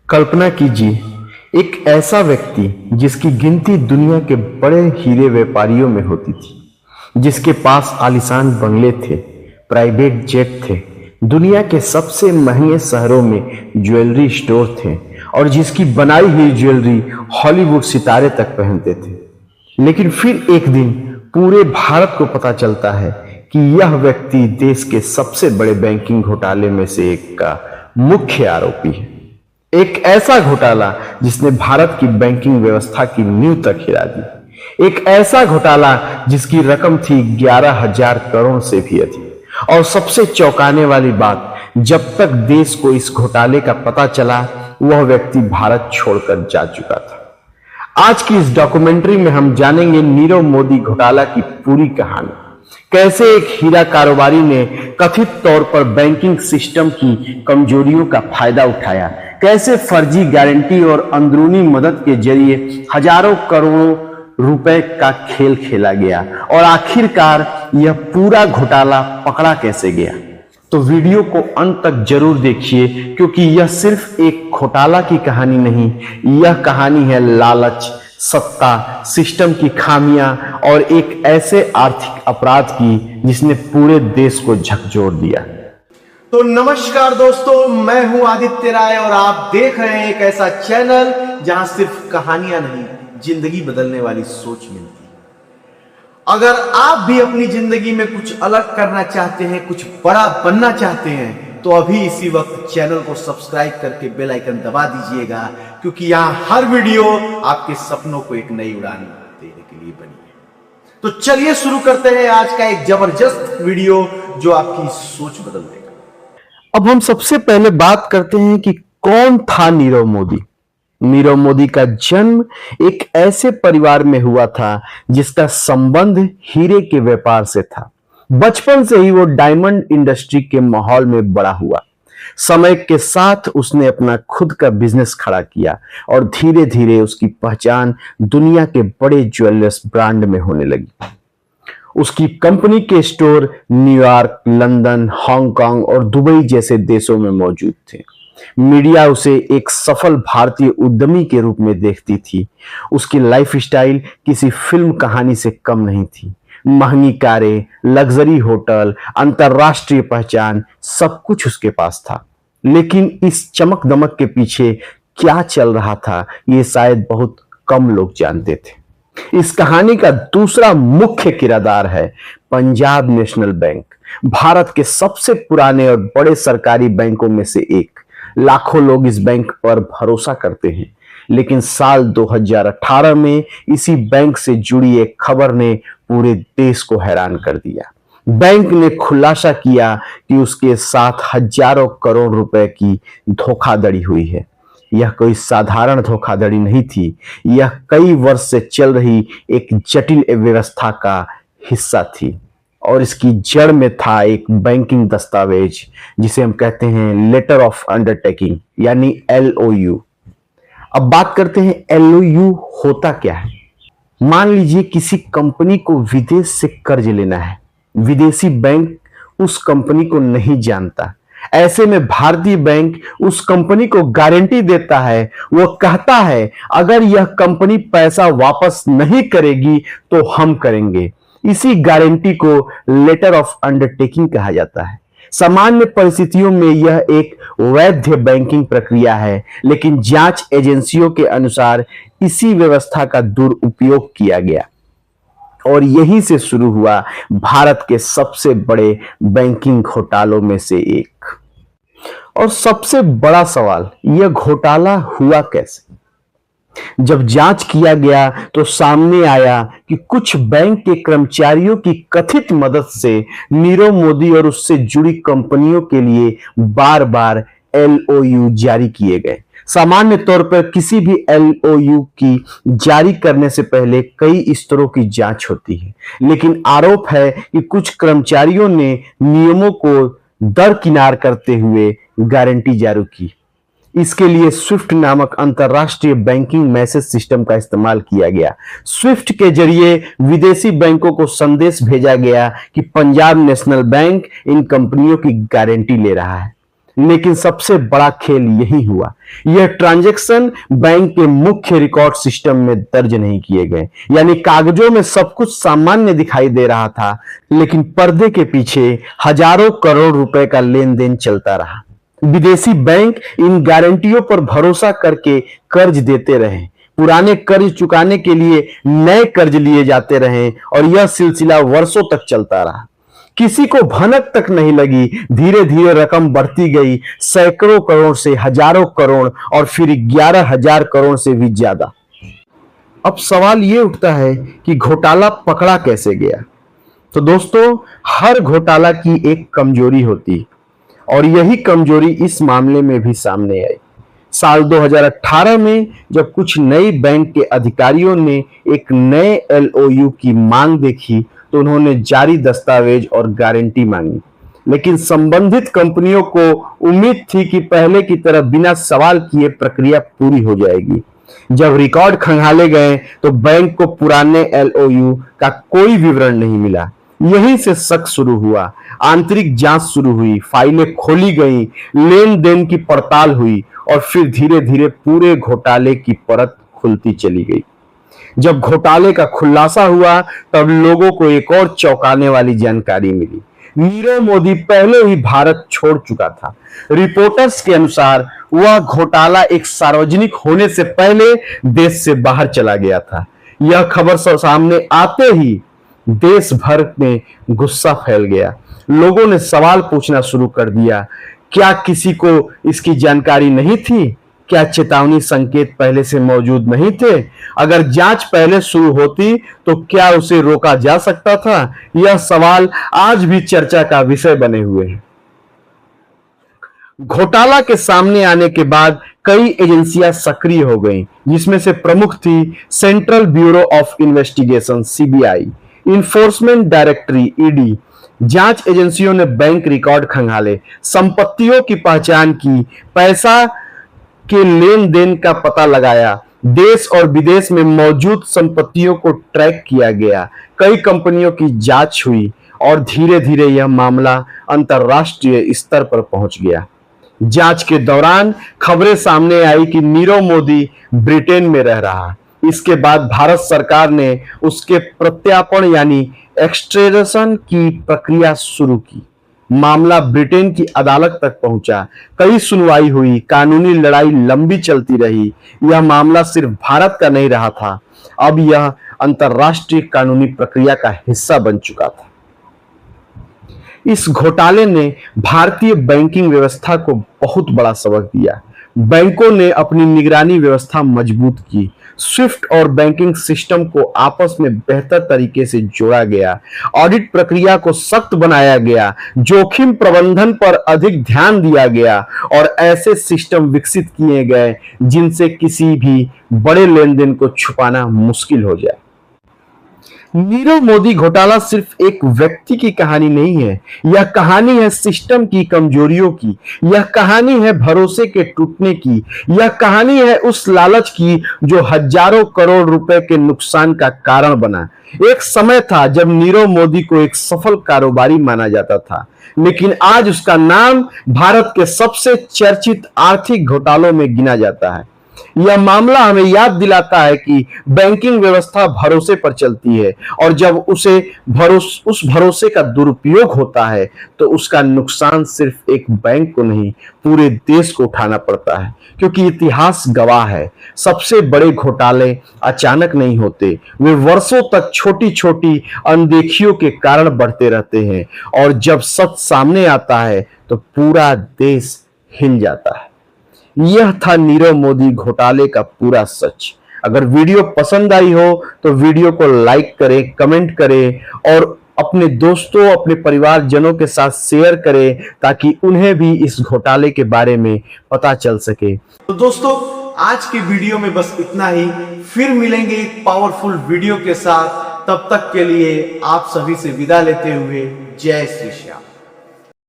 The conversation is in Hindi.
कल्पना कीजिए, एक ऐसा व्यक्ति जिसकी गिनती दुनिया के बड़े हीरे व्यापारियों में होती थी, जिसके पास आलीशान बंगले थे, प्राइवेट जेट थे, दुनिया के सबसे महंगे शहरों में ज्वेलरी स्टोर थे और जिसकी बनाई हुई ज्वेलरी हॉलीवुड सितारे तक पहनते थे। लेकिन फिर एक दिन पूरे भारत को पता चलता है कि यह व्यक्ति देश के सबसे बड़े बैंकिंग घोटाले में से एक का मुख्य आरोपी है। एक ऐसा घोटाला जिसने भारत की बैंकिंग व्यवस्था की नींव तक हिला दी। एक ऐसा घोटाला जिसकी रकम थी 11,000 करोड़ से भी अधिक। और सबसे चौंकाने वाली बात, जब तक देश को इस घोटाले का पता चला वह व्यक्ति भारत छोड़कर जा चुका था। आज की इस डॉक्यूमेंट्री में हम जानेंगे नीरव मोदी घोटाला की पूरी कहानी। कैसे एक हीरा कारोबारी ने कथित तौर पर बैंकिंग सिस्टम की कमजोरियों का फायदा उठाया, कैसे फर्जी गारंटी और अंदरूनी मदद के जरिए हजारों करोड़ों रुपए का खेल खेला गया और आखिरकार यह पूरा घोटाला पकड़ा कैसे गया। तो वीडियो को अंत तक जरूर देखिए, क्योंकि यह सिर्फ एक घोटाला की कहानी नहीं, यह कहानी है लालच, सत्ता, सिस्टम की खामियां और एक ऐसे आर्थिक अपराध की जिसने पूरे देश को झकझोर दिया। तो नमस्कार दोस्तों, मैं हूं आदित्य राय और आप देख रहे हैं एक ऐसा चैनल जहां सिर्फ कहानियां नहीं, जिंदगी बदलने वाली सोच मिलती है। अगर आप भी अपनी जिंदगी में कुछ अलग करना चाहते हैं, कुछ बड़ा बनना चाहते हैं, तो अभी इसी वक्त चैनल को सब्सक्राइब करके बेल आइकन दबा दीजिएगा, क्योंकि यहां हर वीडियो आपके सपनों को एक नई उड़ान देने के लिए बनी है। तो चलिए शुरू करते हैं आज का एक जबरदस्त वीडियो जो आपकी सोच बदल देगा। अब हम सबसे पहले बात करते हैं कि कौन था नीरव मोदी। नीरव मोदी का जन्म एक ऐसे परिवार में हुआ था जिसका संबंध हीरे के व्यापार से था। बचपन से ही वो डायमंड इंडस्ट्री के माहौल में बड़ा हुआ। समय के साथ उसने अपना खुद का बिजनेस खड़ा किया और धीरे धीरे उसकी पहचान दुनिया के बड़े ज्वेलर्स ब्रांड में होने लगी। उसकी कंपनी के स्टोर न्यूयॉर्क, लंदन, हांगकांग और दुबई जैसे देशों में मौजूद थे। मीडिया उसे एक सफल भारतीय उद्यमी के रूप में देखती थी। उसकी लाइफस्टाइल किसी फिल्म कहानी से कम नहीं थी। महंगी कारें, लग्जरी होटल, अंतरराष्ट्रीय पहचान, सब कुछ उसके पास था। लेकिन इस चमक दमक के पीछे क्या चल रहा था, ये शायद बहुत कम लोग जानते थे। इस कहानी का दूसरा मुख्य किरदार है पंजाब नेशनल बैंक, भारत के सबसे पुराने और बड़े सरकारी बैंकों में से एक। लाखों लोग इस बैंक पर भरोसा करते हैं, लेकिन साल 2018 में इसी बैंक से जुड़ी एक खबर ने पूरे देश को हैरान कर दिया। बैंक ने खुलासा किया कि उसके साथ हजारों करोड़ रुपए की धोखाधड़ी हुई है। यह कोई साधारण धोखाधड़ी नहीं थी, यह कई वर्ष से चल रही एक जटिल व्यवस्था का हिस्सा थी और इसकी जड़ में था एक बैंकिंग दस्तावेज जिसे हम कहते हैं लेटर ऑफ अंडरटेकिंग, यानी LOU। अब बात करते हैं LOU होता क्या है। मान लीजिए किसी कंपनी को विदेश से कर्ज लेना है, विदेशी बैंक उस कंपनी को नहीं जानता। ऐसे में भारतीय बैंक उस कंपनी को गारंटी देता है। वो कहता है अगर यह कंपनी पैसा वापस नहीं करेगी तो हम करेंगे। इसी गारंटी को लेटर ऑफ अंडरटेकिंग कहा जाता है। सामान्य परिस्थितियों में यह एक वैध बैंकिंग प्रक्रिया है, लेकिन जांच एजेंसियों के अनुसार इसी व्यवस्था का दुरुपयोग किया गया और यहीं से शुरू हुआ भारत के सबसे बड़े बैंकिंग घोटालों में से एक। और सबसे बड़ा सवाल, यह घोटाला हुआ कैसे? जब जांच किया गया तो सामने आया कि कुछ बैंक के कर्मचारियों की कथित मदद से नीरव मोदी और उससे जुड़ी कंपनियों के लिए बार बार LOU जारी किए गए। सामान्य तौर पर किसी भी LOU की जारी करने से पहले कई स्तरों की जांच होती है, लेकिन आरोप है कि कुछ कर्मचारियों ने नियमों को दरकिनार करते हुए गारंटी जारी की। इसके लिए स्विफ्ट नामक अंतरराष्ट्रीय बैंकिंग मैसेज सिस्टम का इस्तेमाल किया गया। स्विफ्ट के जरिए विदेशी बैंकों को संदेश भेजा गया कि पंजाब नेशनल बैंक इन कंपनियों की गारंटी ले रहा है। लेकिन सबसे बड़ा खेल यही हुआ, यह ट्रांजैक्शन बैंक के मुख्य रिकॉर्ड सिस्टम में दर्ज नहीं किए गए। यानी कागजों में सब कुछ सामान्य दिखाई दे रहा था, लेकिन पर्दे के पीछे हजारों करोड़ रुपए का लेन देन चलता रहा। विदेशी बैंक इन गारंटियों पर भरोसा करके कर्ज देते रहे, पुराने कर्ज चुकाने के लिए नए कर्ज लिए जाते रहे और यह सिलसिला वर्षों तक चलता रहा। किसी को भनक तक नहीं लगी, धीरे धीरे रकम बढ़ती गई, सैकड़ों करोड़ से हजारों करोड़ और फिर 11,000 करोड़ से भी ज्यादा। अब सवाल यह उठता है कि घोटाला पकड़ा कैसे गया। तो दोस्तों, हर घोटाला की एक कमजोरी होती और यही कमजोरी इस मामले में भी सामने आई। साल 2018 में जब कुछ नई बैंक के अधिकारियों ने एक नए एलओयू की मांग देखी तो उन्होंने जारी दस्तावेज और गारंटी मांगी, लेकिन संबंधित कंपनियों को उम्मीद थी कि पहले की तरह बिना सवाल किए प्रक्रिया पूरी हो जाएगी। जब रिकॉर्ड खंगाले गए तो बैंक को पुराने एलओयू का कोई विवरण नहीं मिला। यहीं से शक शुरू हुआ, आंतरिक जांच शुरू हुई, फाइलें खोली गई, लेन देन की पड़ताल हुई और फिर धीरे धीरे पूरे घोटाले की परत खुलती चली गई। जब घोटाले का खुलासा हुआ तब लोगों को एक और चौंकाने वाली जानकारी मिली। नीरव मोदी पहले ही भारत छोड़ चुका था। रिपोर्टर्स के अनुसार वह घोटाला एक सार्वजनिक होने से पहले देश से बाहर चला गया था। यह खबर सामने आते ही देश भर में गुस्सा फैल गया। लोगों ने सवाल पूछना शुरू कर दिया, क्या किसी को इसकी जानकारी नहीं थी? क्या चेतावनी संकेत पहले से मौजूद नहीं थे? अगर जांच पहले शुरू होती तो क्या उसे रोका जा सकता था? यह सवाल आज भी चर्चा का विषय बने हुए हैं। घोटाला के सामने आने के बाद कई एजेंसियां सक्रिय हो गईं, जिसमें से प्रमुख थी central bureau of investigation CBI, enforcement directory ED. जांच एजेंसियों ने बैंक रिकॉर्ड खंगाले, संपत्तियों की पहचान की, पैसा के लेन देन का पता लगाया, देश और विदेश में मौजूद संपत्तियों को ट्रैक किया गया, कई कंपनियों की जांच हुई और धीरे धीरे यह मामला अंतर्राष्ट्रीय स्तर पर पहुंच गया। जांच के दौरान खबरें सामने आई कि नीरव मोदी ब्रिटेन में रह रहा। इसके बाद भारत सरकार ने उसके प्रत्यार्पण यानी एक्सट्रेडिशन की प्रक्रिया शुरू की। मामला ब्रिटेन की अदालत तक पहुंचा, कई सुनवाई हुई, कानूनी लड़ाई लंबी चलती रही। यह मामला सिर्फ भारत का नहीं रहा था, अब यह अंतर्राष्ट्रीय कानूनी प्रक्रिया का हिस्सा बन चुका था। इस घोटाले ने भारतीय बैंकिंग व्यवस्था को बहुत बड़ा सबक दिया। बैंकों ने अपनी निगरानी व्यवस्था मजबूत की, स्विफ्ट और बैंकिंग सिस्टम को आपस में बेहतर तरीके से जोड़ा गया, ऑडिट प्रक्रिया को सख्त बनाया गया, जोखिम प्रबंधन पर अधिक ध्यान दिया गया और ऐसे सिस्टम विकसित किए गए जिनसे किसी भी बड़े लेन देन को छुपाना मुश्किल हो जाए। नीरव मोदी घोटाला सिर्फ एक व्यक्ति की कहानी नहीं है, यह कहानी है सिस्टम की कमजोरियों की, यह कहानी है भरोसे के टूटने की, यह कहानी है उस लालच की जो हजारों करोड़ रुपए के नुकसान का कारण बना। एक समय था जब नीरव मोदी को एक सफल कारोबारी माना जाता था, लेकिन आज उसका नाम भारत के सबसे चर्चित आर्थिक घोटालों में गिना जाता है। यह मामला हमें याद दिलाता है कि बैंकिंग व्यवस्था भरोसे पर चलती है और जब उस भरोसे का दुरुपयोग होता है तो उसका नुकसान सिर्फ एक बैंक को नहीं, पूरे देश को उठाना पड़ता है। क्योंकि इतिहास गवाह है, सबसे बड़े घोटाले अचानक नहीं होते, वे वर्षों तक छोटी छोटी अनदेखियों के कारण बढ़ते रहते हैं और जब सच सामने आता है तो पूरा देश हिल जाता है। यह था नीरव मोदी घोटाले का पूरा सच। अगर वीडियो पसंद आई हो तो वीडियो को लाइक करें, कमेंट करें और अपने दोस्तों, अपने परिवारजनों के साथ शेयर करें ताकि उन्हें भी इस घोटाले के बारे में पता चल सके। तो दोस्तों, आज के वीडियो में बस इतना ही। फिर मिलेंगे एक पावरफुल वीडियो के साथ। तब तक के लिए आप सभी से विदा लेते हुए जय श्री श्याम।